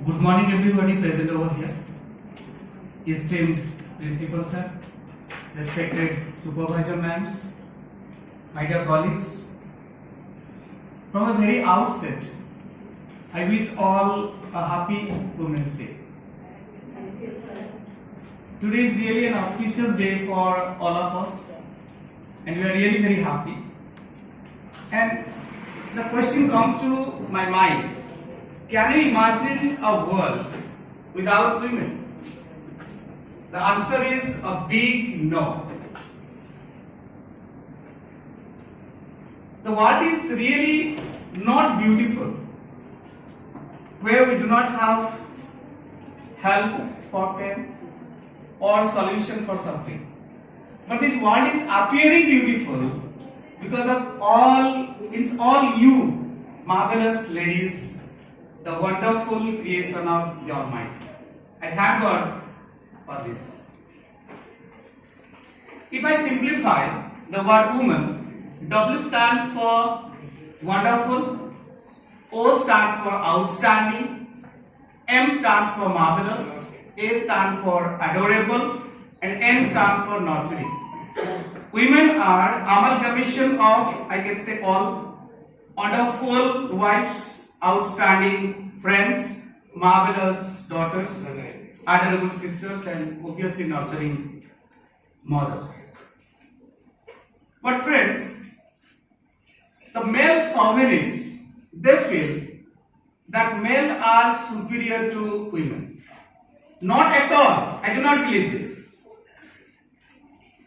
Good morning, everybody present over here. Esteemed principal sir, respected supervisor ma'ams, my dear colleagues. From a very outset, I wish all a happy Women's Day. Today is really an auspicious day for all of us, and we are really very happy. And the question comes to my mind: can you imagine a world without women? The answer is a big no. The world is really not beautiful where we do not have help for pain or solution for suffering. But this world is appearing beautiful because of all you marvelous ladies, the wonderful creation of your mind. I thank God for this. If I simplify the word woman, W stands for wonderful, O stands for outstanding, M stands for marvelous, A stands for adorable, and N stands for nurturing. Women are amalgamation of, I can say, all wonderful wives, outstanding friends, marvelous daughters, adorable sisters, and obviously nurturing mothers. But friends, the male chauvinists, they feel that men are superior to women. Not at all. I do not believe this.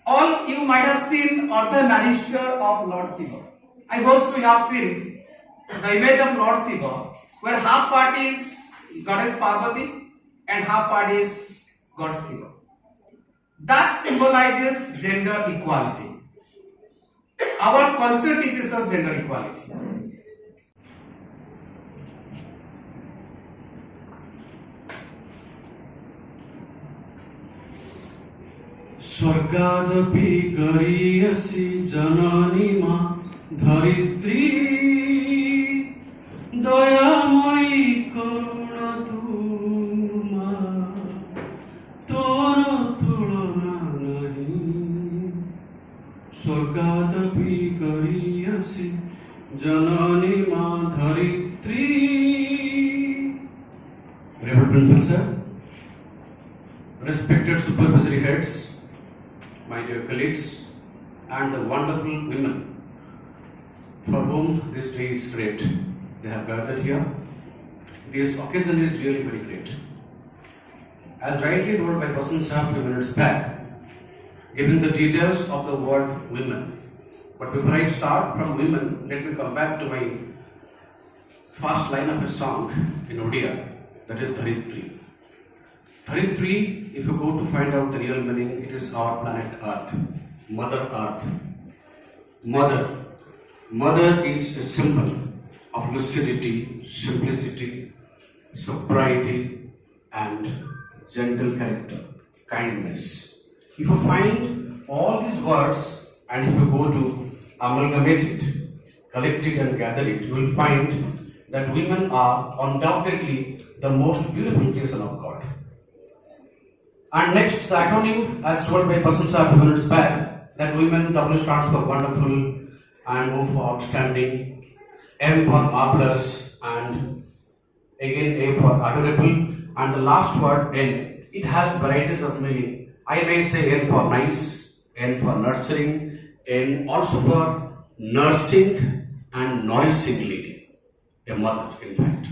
All you might have seen Arthur Narishwar of Lord Shiva. I hope so you have seen the image of Lord Shiva, where half part is Goddess Parvati and half part is God Shiva. That symbolizes gender equality. Our culture teaches us gender equality. स्वर्गादपि गरीयसी जननी मा धरित्री दयामयी करुणा तुमा तोर तुलना नहीं स्वर्गादपि गरीयसी जननी मा धरित्री Reverend Principal Sir, respected supervisory heads, my dear colleagues, and the wonderful women for whom this day is great. They have gathered here. This occasion is really very great. As rightly told by Prasan Sahab a few minutes back, giving the details of the word women. But before I start from women, let me come back to my first line of a song in Odia, that is Dharitri. Dharitri, if you go to find out the real meaning, it is our planet Earth, Mother Earth. Mother is a symbol of lucidity, simplicity, sobriety, and gentle character, kindness. If you find all these words and if you go to amalgamate it, collect it and gather it, you will find that women are undoubtedly the most beautiful creation of God. And next, the acronym, as told by Prasan Sahab a few minutes back, that women, W stands for wonderful, and O for outstanding, M for marvelous, and again A for adorable, and the last word N. It has varieties of meaning. I may say N for nice, N for nurturing, N also for nursing and nourishing lady, a mother in fact.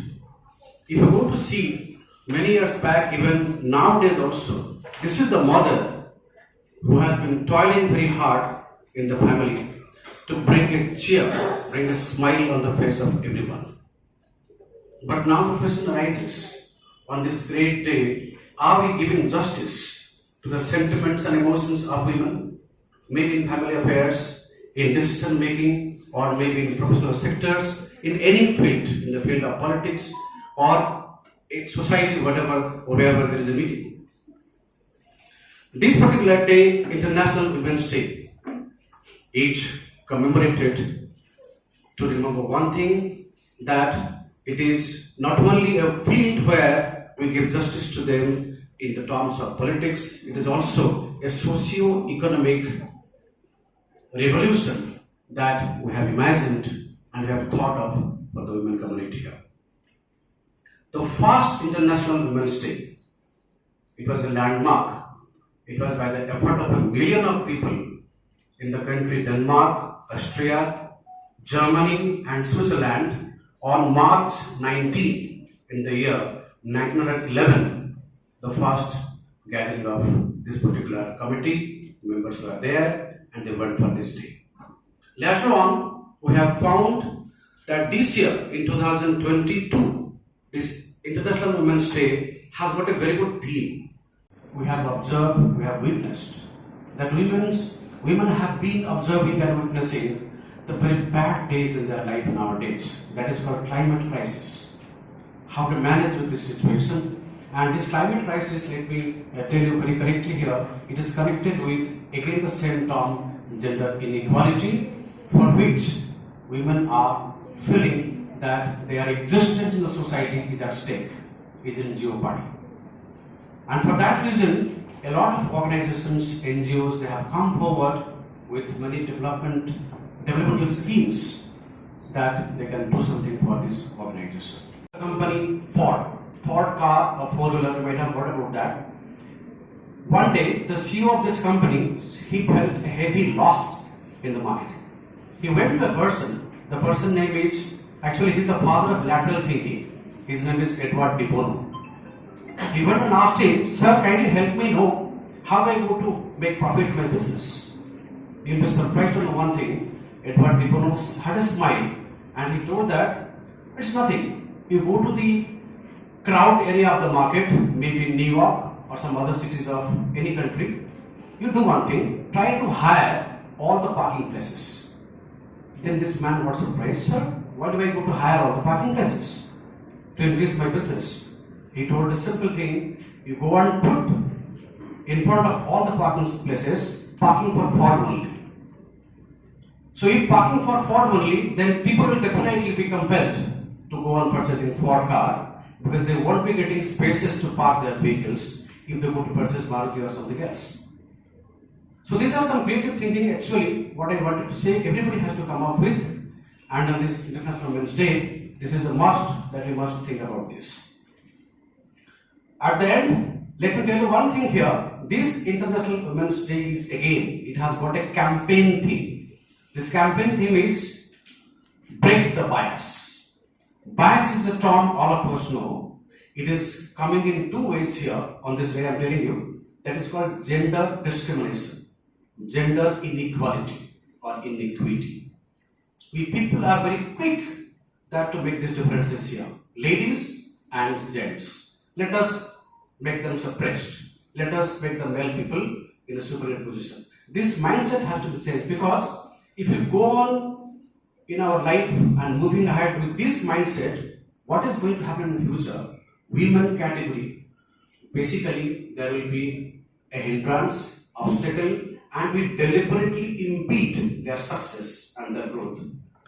If you go to see, many years back, even nowadays also, this is the mother who has been toiling very hard in the family to bring a cheer, bring a smile on the face of everyone. But now the question arises, on this great day, are we giving justice to the sentiments and emotions of women, maybe in family affairs, in decision making, or maybe in professional sectors, in any field, in the field of politics, or in society, wherever there is a meeting. This particular day, International Women's Day, is commemorated to remember one thing, that it is not only a field where we give justice to them in the terms of politics. It is also a socio-economic revolution that we have imagined and we have thought of for the women community here. The first International Women's Day, it was a landmark. It was by the effort of 1 million of people in the country Denmark, Austria, Germany and Switzerland on March 19 in the year 1911, the first gathering of this particular committee. Members were there and they went for this day. Later on, we have found that this year in 2022, this International Women's Day has got a very good theme. We have observed, we have witnessed that women have been observing and witnessing the very bad days in their life nowadays. That is called climate crisis. How to manage with this situation. And this climate crisis, let me tell you very correctly here, it is connected with again the same term, gender inequality, for which women are feeling that their existence in the society is at stake, is in jeopardy. And for that reason, a lot of organizations, NGOs, they have come forward with many developmental schemes that they can do something for this organization. The company Ford car, a four-wheeler, you might have heard about that. One day, the CEO of this company, he felt a heavy loss in the market. He went to the person name is, actually he's the father of lateral thinking. His name is Edward De Bono. He went and asked him, sir, kindly help me know how I go to make profit in my business. You'll be surprised to know one thing. Edward De Bono had a smile and he told that it's nothing. You go to the crowd area of the market, maybe New York or some other cities of any country. You do one thing, try to hire all the parking places. Then this man was surprised, sir, why do I go to hire all the parking places? To increase my business. He told a simple thing, you go and put in front of all the parking places, parking for Ford only. So if parking for Ford only, then people will definitely be compelled to go on purchasing Ford car because they won't be getting spaces to park their vehicles if they go to purchase Maruti or something else. So these are some creative thinking. Actually, what I wanted to say, everybody has to come up with, and on this International Women's Day, this is a must that we must think about this. At the end, let me tell you one thing here. This International Women's Day is again, it has got a campaign theme. This campaign theme is break the bias. Bias is a term all of us know. It is coming in two ways here on this day I am telling you. That is called gender discrimination, gender inequality or inequity. We people are very quick that to make these differences here. Ladies and gents. Let us make them suppressed. Let us make the male people in a superior position. This mindset has to be changed because if you go on in our life and moving ahead with this mindset, what is going to happen in the future? Women category, basically there will be a hindrance, obstacle, and we deliberately impede their success and their growth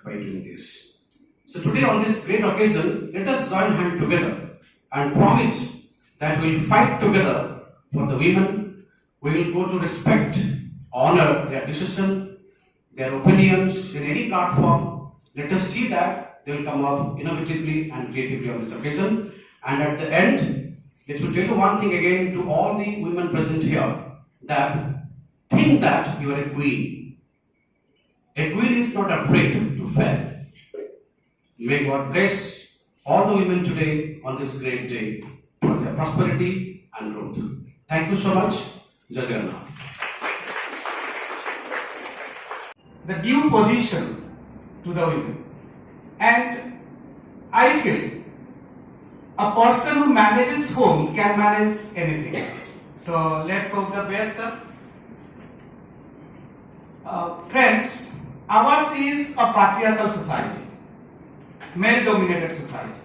by doing this. So today on this great occasion, let us join hands together and promise that we will fight together for the women. We will go to respect, honor their decision, their opinions in any platform. Let us see that they will come off innovatively and creatively on this occasion. And at the end, let me tell you one thing again to all the women present here, that think that you are a queen. A queen is not afraid to fail. May God bless all the women today on this great day for their prosperity and growth. Thank you so much. Jai Jagannath. The due position to the women. And I feel a person who manages home can manage anything. So let's hope the best, sir. Friends, ours is a patriarchal society, male-dominated society,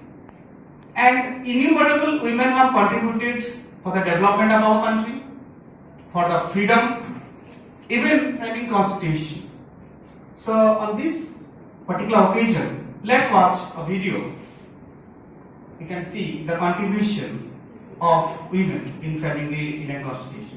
and innumerable women have contributed for the development of our country, for the freedom, even framing constitution. So on this particular occasion, let's watch a video you can see the contribution of women in framing the Indian Constitution.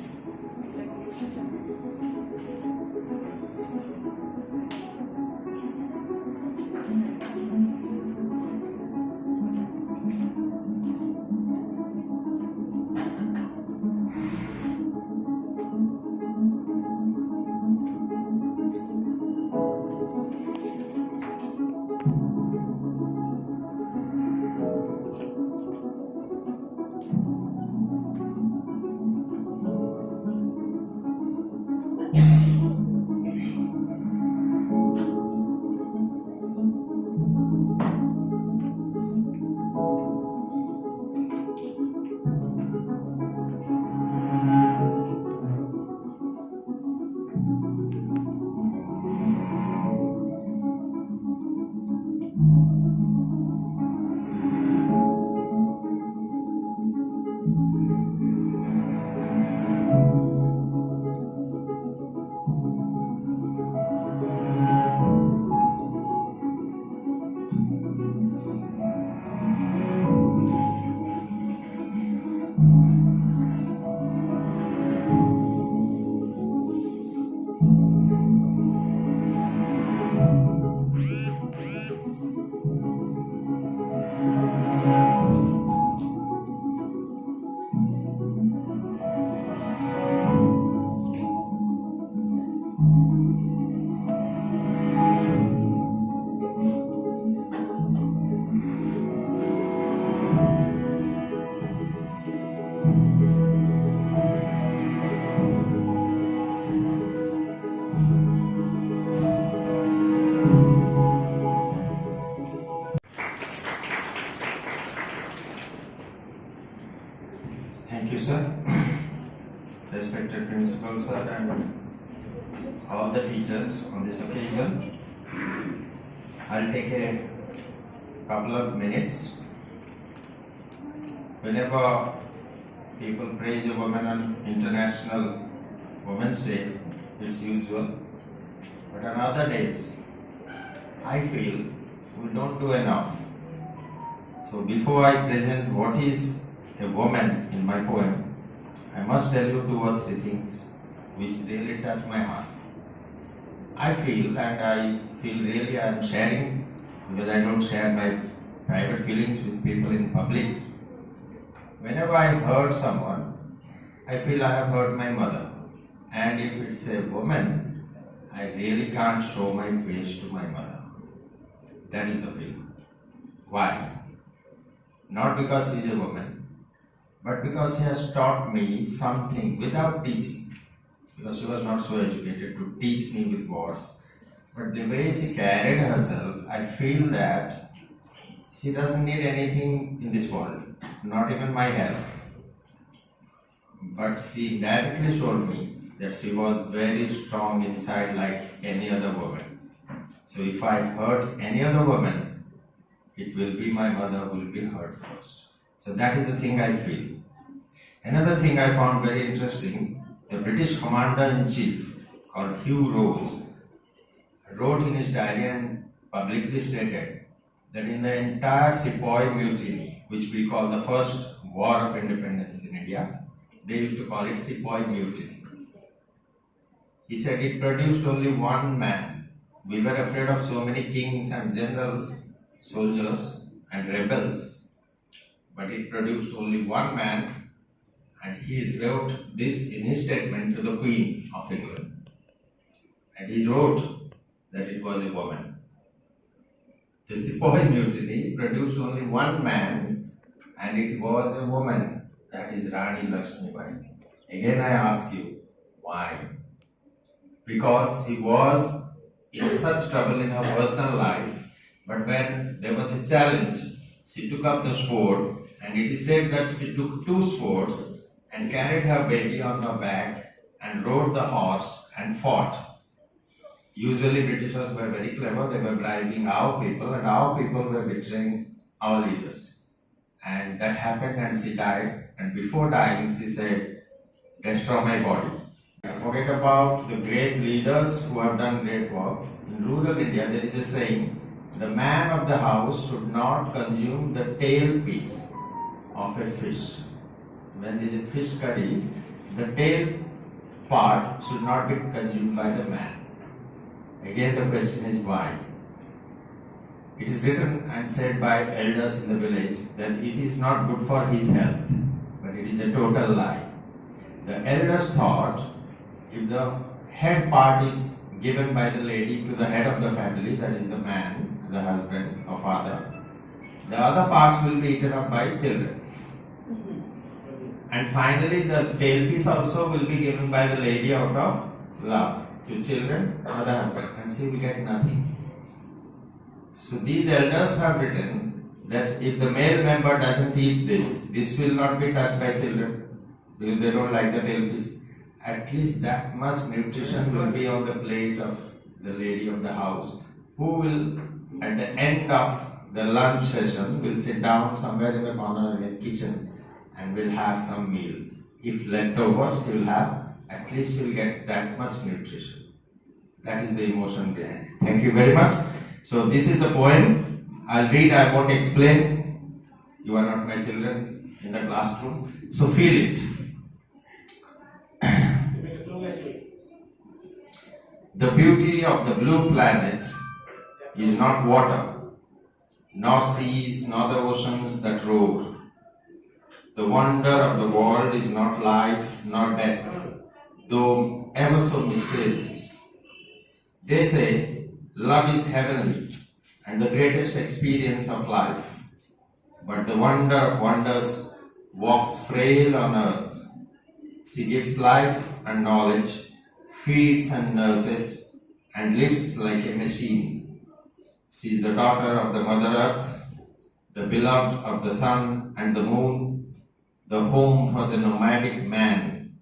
Thank you, sir. Respected principal, sir, and all the teachers on this occasion. I'll take a couple of minutes. Whenever people praise a woman on International Women's Day, it's usual. But on other days, I feel we don't do enough. So before I present what is a woman in my poem, I must tell you 2 or 3 things which really touch my heart. I feel, and I feel really I am sharing, because I don't share my private feelings with people in public. Whenever I hurt someone, I feel I have hurt my mother. And if it's a woman, I really can't show my face to my mother. That is the feeling. Why? Not because she is a woman, but because she has taught me something without teaching. Because she was not so educated to teach me with words. But the way she carried herself, I feel that she doesn't need anything in this world, not even my help. But she directly showed me that she was very strong inside like any other woman. So if I hurt any other woman, it will be my mother who will be hurt first. So that is the thing I feel. Another thing I found very interesting, the British Commander-in-Chief called Hugh Rose wrote in his diary and publicly stated that in the entire Sepoy Mutiny, which we call the first war of independence in India, they used to call it Sepoy Mutiny. He said it produced only one man. We were afraid of so many kings and generals, soldiers and rebels, but it produced only one man, and he wrote this in his statement to the Queen of England. And he wrote that it was a woman. The Sepoy Mutiny produced only one man, and it was a woman, that is Rani Lakshmibai. Again I ask you, why? Because she was in such trouble in her personal life, but when there was a challenge, she took up the sword, and it is said that she took 2 swords and carried her baby on her back and rode the horse and fought. Usually Britishers were very clever, they were bribing our people, and our people were betraying our leaders. And that happened, and she died, and before dying she said, "Destroy my body." Forget about the great leaders who have done great work. In rural India there is a saying the man of the house should not consume the tail piece of a fish. When there is a fish curry, the tail part should not be consumed by the man. Again, the question is why? It is written and said by elders in the village that it is not good for his health, but it is a total lie. The elders thought if the head part is given by the lady to the head of the family, that is the man, the husband or father, the other parts will be eaten up by children. And finally, the tail piece also will be given by the lady out of love to children or the husband, and she will get nothing. So these elders have written that if the male member doesn't eat this will not be touched by children because they don't like the tail piece. At least that much nutrition will be on the plate of the lady of the house, who will, at the end of the lunch session, will sit down somewhere in the corner in the kitchen and will have some meal. If left over, she will have, at least she will get that much nutrition. That is the emotion behind it. Thank you very much. So this is the poem. I'll read, I won't explain. You are not my children in the classroom. So feel it. The beauty of the blue planet is not water, nor seas, nor the oceans that roar. The wonder of the world is not life, nor death, though ever so mysterious. They say love is heavenly and the greatest experience of life, but the wonder of wonders walks frail on earth. She gives life and knowledge, feeds and nurses, and lives like a machine. She is the daughter of the Mother Earth, the beloved of the sun and the moon, the home for the nomadic man,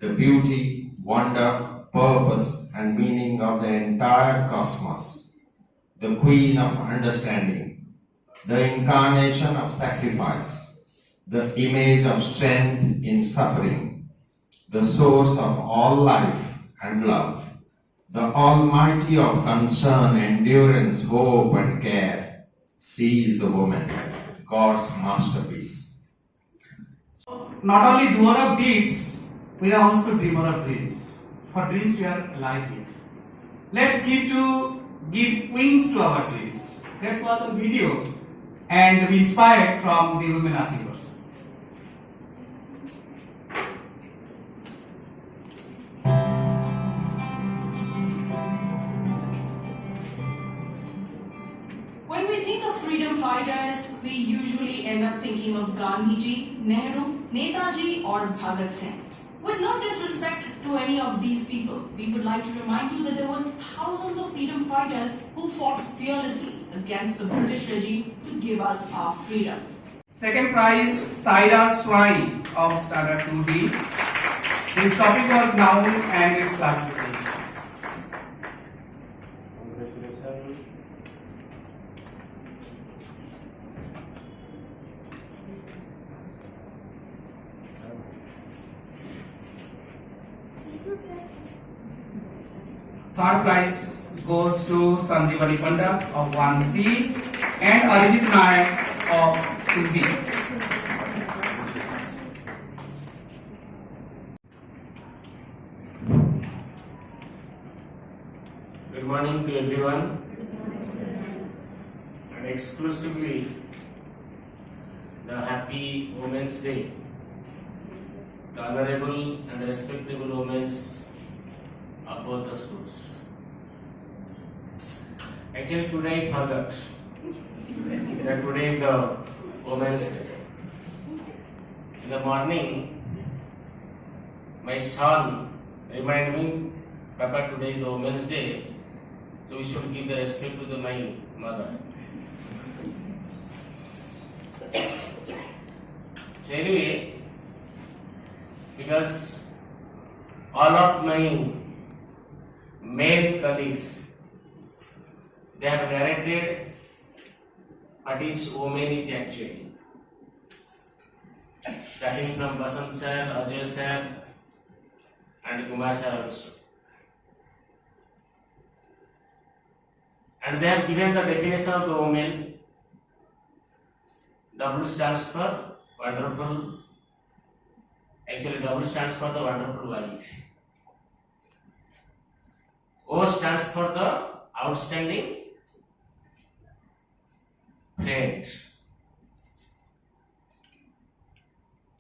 the beauty, wonder, purpose, and meaning of the entire cosmos, the queen of understanding, the incarnation of sacrifice, the image of strength in suffering, the source of all life and love, the almighty of concern, endurance, hope, and care. She is the woman, God's masterpiece. Not only doer of deeds, we are also dreamer of dreams. For dreams we are alive here. Let's give wings to our dreams. Let's watch a video and be inspired from the women achievers. When we think of freedom fighters, we usually end up thinking of Gandhiji, Nehru, Netaji, or Bhagat Singh. With no disrespect to any of these people, we would like to remind you that there were thousands of freedom fighters who fought fearlessly against the British regime to give us our freedom. Second prize, Saida Swani of Standard 2D. His topic was noun and its classification. Congratulations. Third prize goes to Sanjeevani Panda of 1C and Arijit Nayak of 2B. Good morning to everyone. And exclusively the happy Women's Day. The honorable and respectable women of both the schools. Actually today I forgot that today is the Women's Day. In the morning, my son reminded me, Papa, today is the Women's Day, so we should give the respect to my mother. So anyway, because all of my male colleagues, they have narrated what is woman is actually. Starting from Basant sir, Ajay sir, and Kumar sir also. And they have given the definition of the woman. W stands for wonderful. Actually, W stands for the wonderful wife. O stands for the outstanding friend.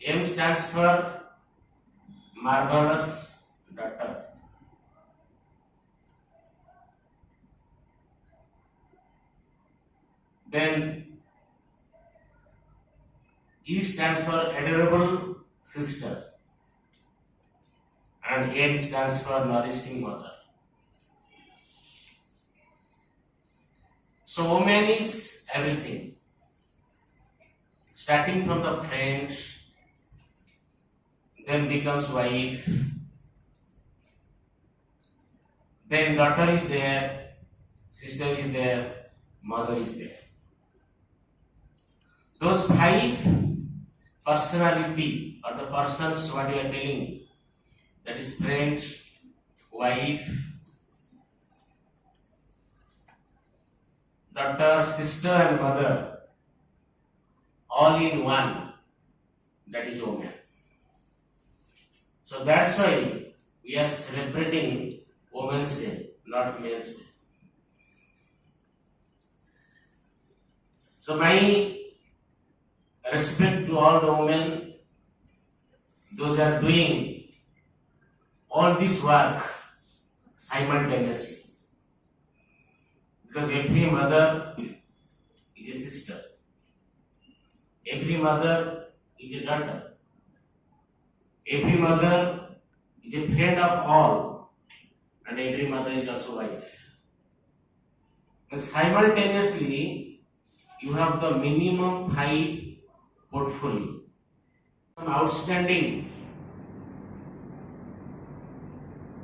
M stands for marvelous daughter. Then E stands for adorable sister, and N stands for nourishing mother. So woman is everything, starting from the friend, then becomes wife, then daughter is there, sister is there, mother is there. Those 5 personality or the persons what you are telling, that is friend, wife, daughter, sister and mother, all in one, that is woman. So that's why we are celebrating Women's Day, not Men's Day. So my respect to all the women, those are doing all this work simultaneously. Because every mother is a sister, every mother is a daughter, every mother is a friend of all, and every mother is also wife. And simultaneously, you have the minimum 5 portfolio. Some outstanding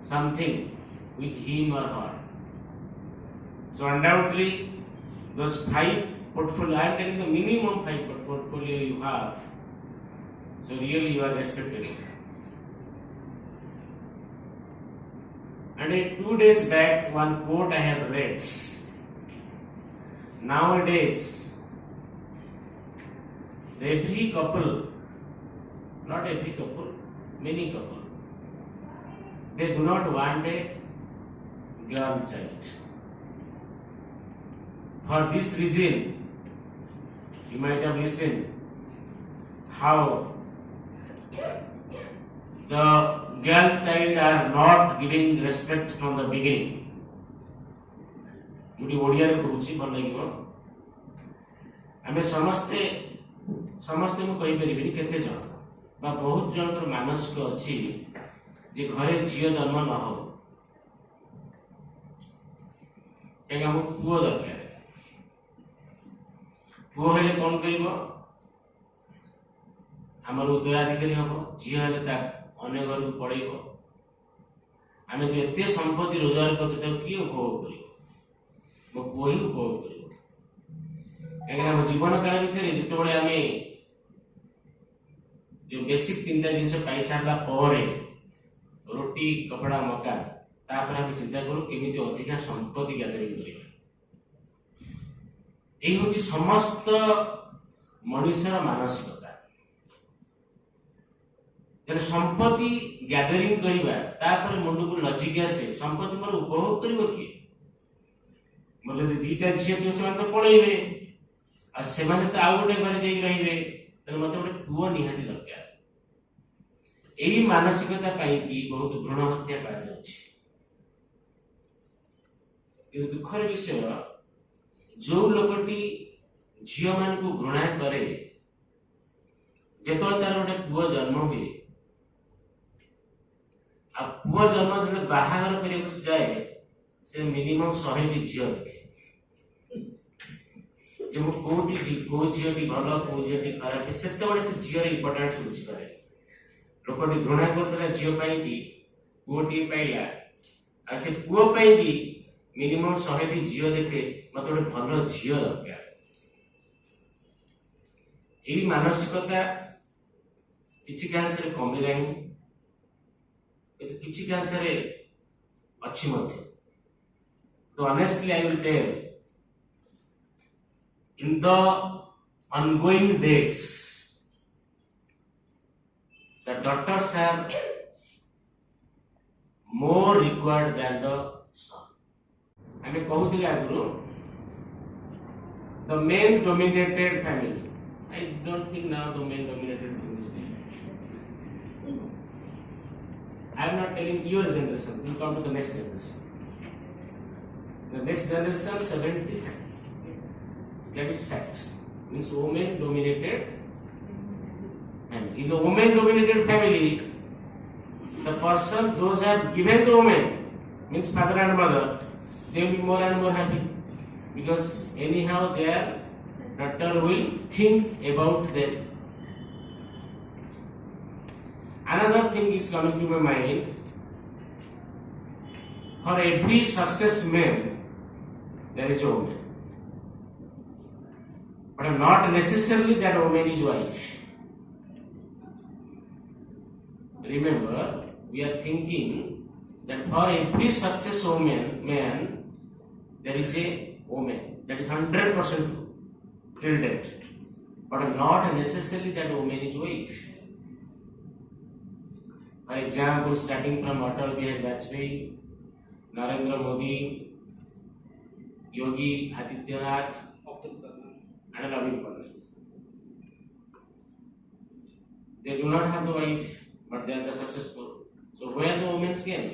something with him or her. So undoubtedly, those 5 portfolio, I am telling the minimum 5 portfolio you have. So really you are respectable. And 2 days back, one quote I have read. Nowadays, every couple, not every couple, many couple, they do not want a girl child. For this reason, you might have listened how the girl child are not giving respect from the beginning. मुझे ओडिया रे करूची भल लागिबो आमे समस्ते मु कहि परिबिनी केते जण बा बहुत जनकर मानसिक अछि जे घरे झियो जन्म न हो एगा मु पुओ दरकार पुओ हेले कोन करिवो हमर उत्तराधिकारी हबो झियो हेले ता अन्य घर को पड़ेइबो आमे जे एते संपत्ति रोजगार करते त की उपभोग करिवो मो पुओ ही उपभोग करिवो एगा हम जीवन काल भितर जेतबळे आमे जो बेसिक 3टा जिंस पाई सारला परे रोटी कपड़ा मकान तापर हम चिंता करू केमिति अधिक संपत्ति गैदरिंग करिबा एही होची समस्त मनुष्यर मानसिकता जब संपत्ति गैदरिंग करिबा तापर मुंड को लॉजिक आसे संपत्ति मोर उपभोग करिवो की मोर जदि 2टा झियो दियो से तो पळेइबे आ से माने तो आउ गोटे घरे जाई रहिबे त मते गोटे पुओ निहाती दरकार एही मानसिकता पाई की बहुत भ्रूण हत्या करा जाउछि ये दुखर विषय जो लोकटी झियो मान को घृणा करे जेतोळे तार गोटे पुओ जन्म हुए आ पुओ जन्म जब बाहागर करियो जाए से मिनिमम 100टी झियो देखे जो को झियोटी भल को झियोटी खराब सेते बड़े से झियो इंपोर्टेंस बुझी करे लोकटी घृणा करतला झियो पाई की पुओटी पाइला आ से पुओ पाई की मिनिमम 100टी झियो देखे मत गोटे भल झियो दरकार एही मानसिकता किछि कांसरे कमिलानी किछि कांसरे अच्छी मध्य तो honestly I will tell in the ongoing days, the daughters are more required than the son. ଆମେ କହୁଥିଲେ ଆଗରୁ the male dominated family. I don't think now the male dominated in this day. I am not telling your generation, you come to the next generation. The next generation 70. That is fact. Means women dominated family. In the women dominated family, the person, those have given the woman, means father and mother, they will be more and more happy. Because anyhow their daughter will think about them. Another thing is coming to my mind. For every success man, there is a woman. But not necessarily that woman is wife. Remember, we are thinking that for every success man, there is a woman. That is 100% till death. But not necessarily that woman is wife. For example, starting from Atal Bihari Vajpayee, Narendra Modi, Yogi Adityanath, and Navin Patnaik. They do not have the wife, but they are the successful. So where the women came?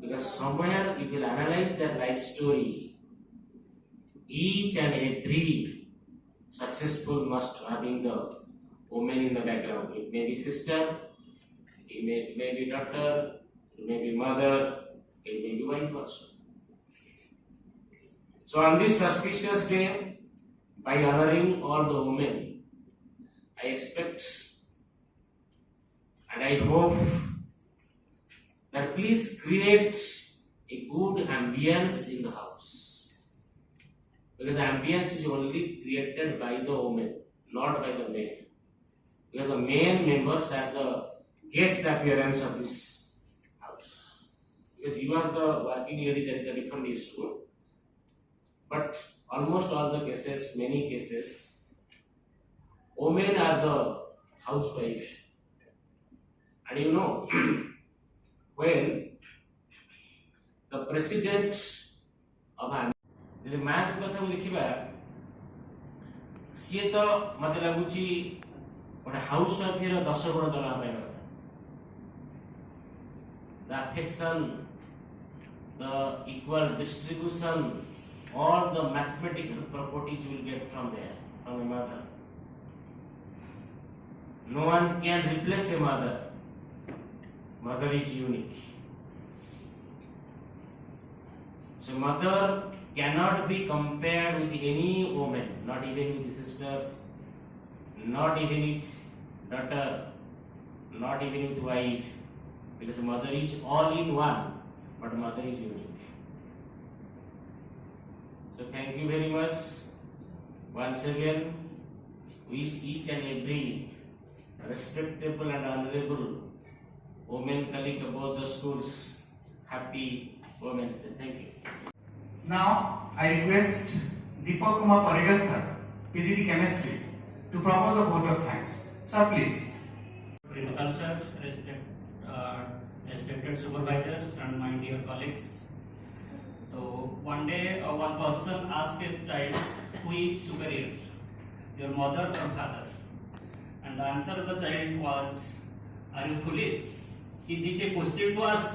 Because somewhere, if you analyze their life story, each and every successful must having the woman in the background. It may be sister, it may be daughter, it may be mother, it may be wife also. So on this auspicious day, by honoring all the women, I expect and I hope that please create a good ambience in the house. Because the ambience is only created by the woman, not by the man. Because the main members are the guest appearance of this house. Because you are the working lady, that is a different issue. But almost all the cases, many cases, women are the housewife. And you know, when the president of ଯଦି ମାଆଙ୍କ କଥାକୁ ଦେଖିବା, ସିଏ ତ ମତେ ଲାଗୁଛି ଗୋଟେ house ୱାଇଫର 10 ଗୁଣ ଦରମା ପାଇବା କଥା. The affection, the equal distribution, all the mathematical properties you will get from there, from a mother. No one can replace a mother. Mother is unique. So mother cannot be compared with any woman, not even with sister, not even with daughter, not even with wife, because mother is all in one, but mother is unique. So thank you very much. Once again, wish each and every respectable and honorable women colleague of both the schools happy Women's Day. Thank you. Now I request Deepak Kumar Paridar sir, PGD Chemistry, to propose the vote of thanks. Sir, please. Principal sir, respected supervisors and my dear colleagues. So one day one person asked a child, who is superior, your mother or father? And the answer of the child was, are you foolish? Is this a question to ask?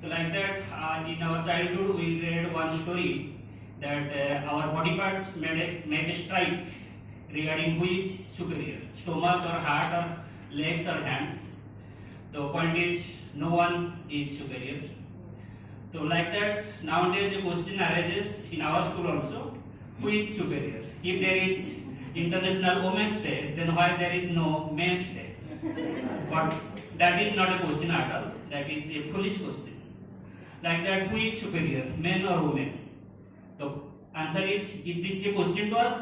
So like that, in our childhood we read one story that our body parts make a strike regarding who is superior, stomach or heart or legs or hands. The point is, no one is superior. So like that, nowadays the question arises in our school also, who is superior? If there is International Women's Day, then why there is no Men's Day? But that is not a question at all. That is a foolish question. Like that, who is superior, men or women? The answer is this a question to ask?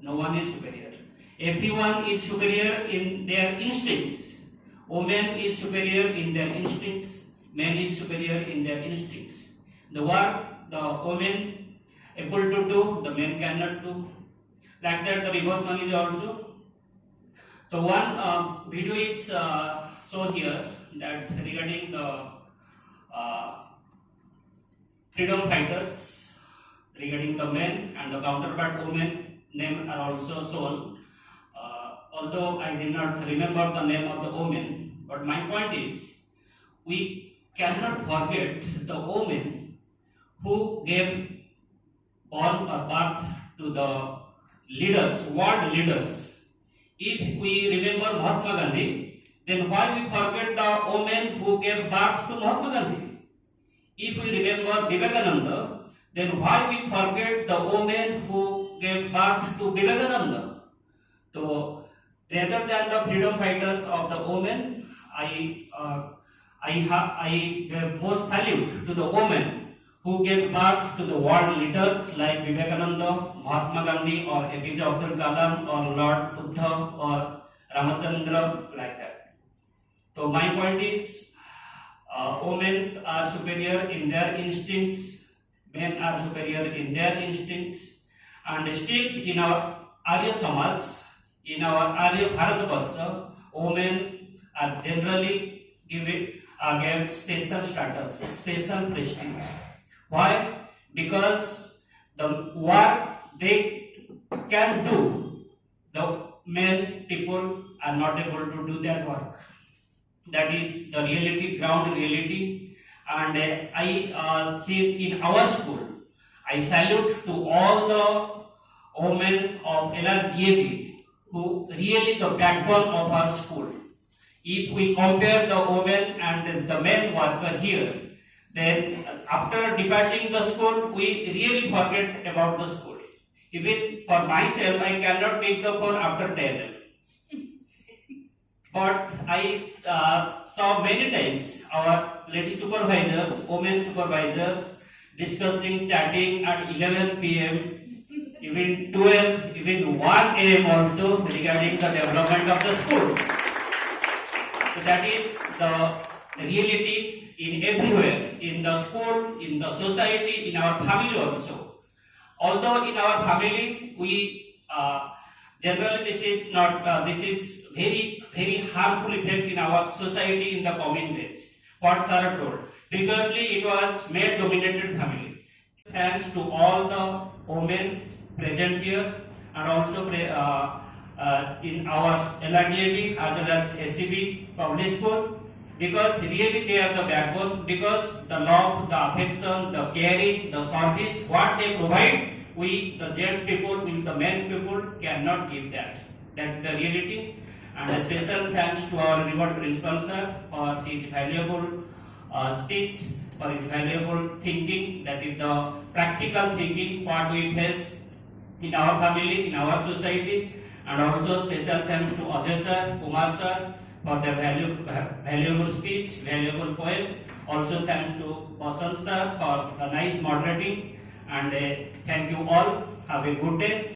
No one is superior. Everyone is superior in their instincts. Woman is superior in their instincts. Man is superior in their instincts. The work the woman able to do, the men cannot do. Like that, the reverse one is also. So one video is shown here that regarding the freedom fighters, regarding the men and the counterpart women name are also shown. Although I did not remember the name of the woman, but my point is we cannot forget the women who gave born or birth to the leaders, world leaders. If we remember Mahatma Gandhi, then why we forget the women who gave birth to Mahatma Gandhi? If we remember Vivekananda, then why we forget the women who gave birth to Vivekananda? So rather than the freedom fighters of the women, I give most salute to the women who gave birth to the world leaders like Vivekananda, Mahatma Gandhi, or APJ Abdul Kalam, or Lord Buddha, or Ramachandra, like that. So my point is, women are superior in their instincts, men are superior in their instincts, and still in our Arya Samaj, in our Arya Bharatvarsha, women are generally given special status, special prestige. Why? Because the work they can do, the men people are not able to do that work. That is the reality, ground reality. And I see in our school, I salute to all the women of LRDAV who really the backbone of our school. If we compare the women and the men worker here, then after departing the school, we really forget about the school. Even for myself, I cannot pick the phone after 10. But I saw many times our lady supervisors, women supervisors discussing, chatting at 11 p.m., even 12, even 1 a.m. also regarding the development of the school. So that is the reality in everywhere, in the school, in the society, in our family also. Although in our family, we generally this is not, this is very harmful effect in our society in the coming days. What Sarah told. Previously it was male-dominated family. Thanks to all the women present here and also in our LRDAV as well as SCB public school, because really they are the backbone, because the love, the affection, the caring, the service, what they provide, we, the gents people, with the men people cannot give that. That's the reality. And a special thanks to our revered principal sir for his valuable speech, for his valuable thinking, that is the practical thinking what we face in our family, in our society. And also special thanks to Ajay sir, Kumar sir for their valuable speech, valuable poem. Also thanks to Basant sir for the nice moderating. And thank you all. Have a good day.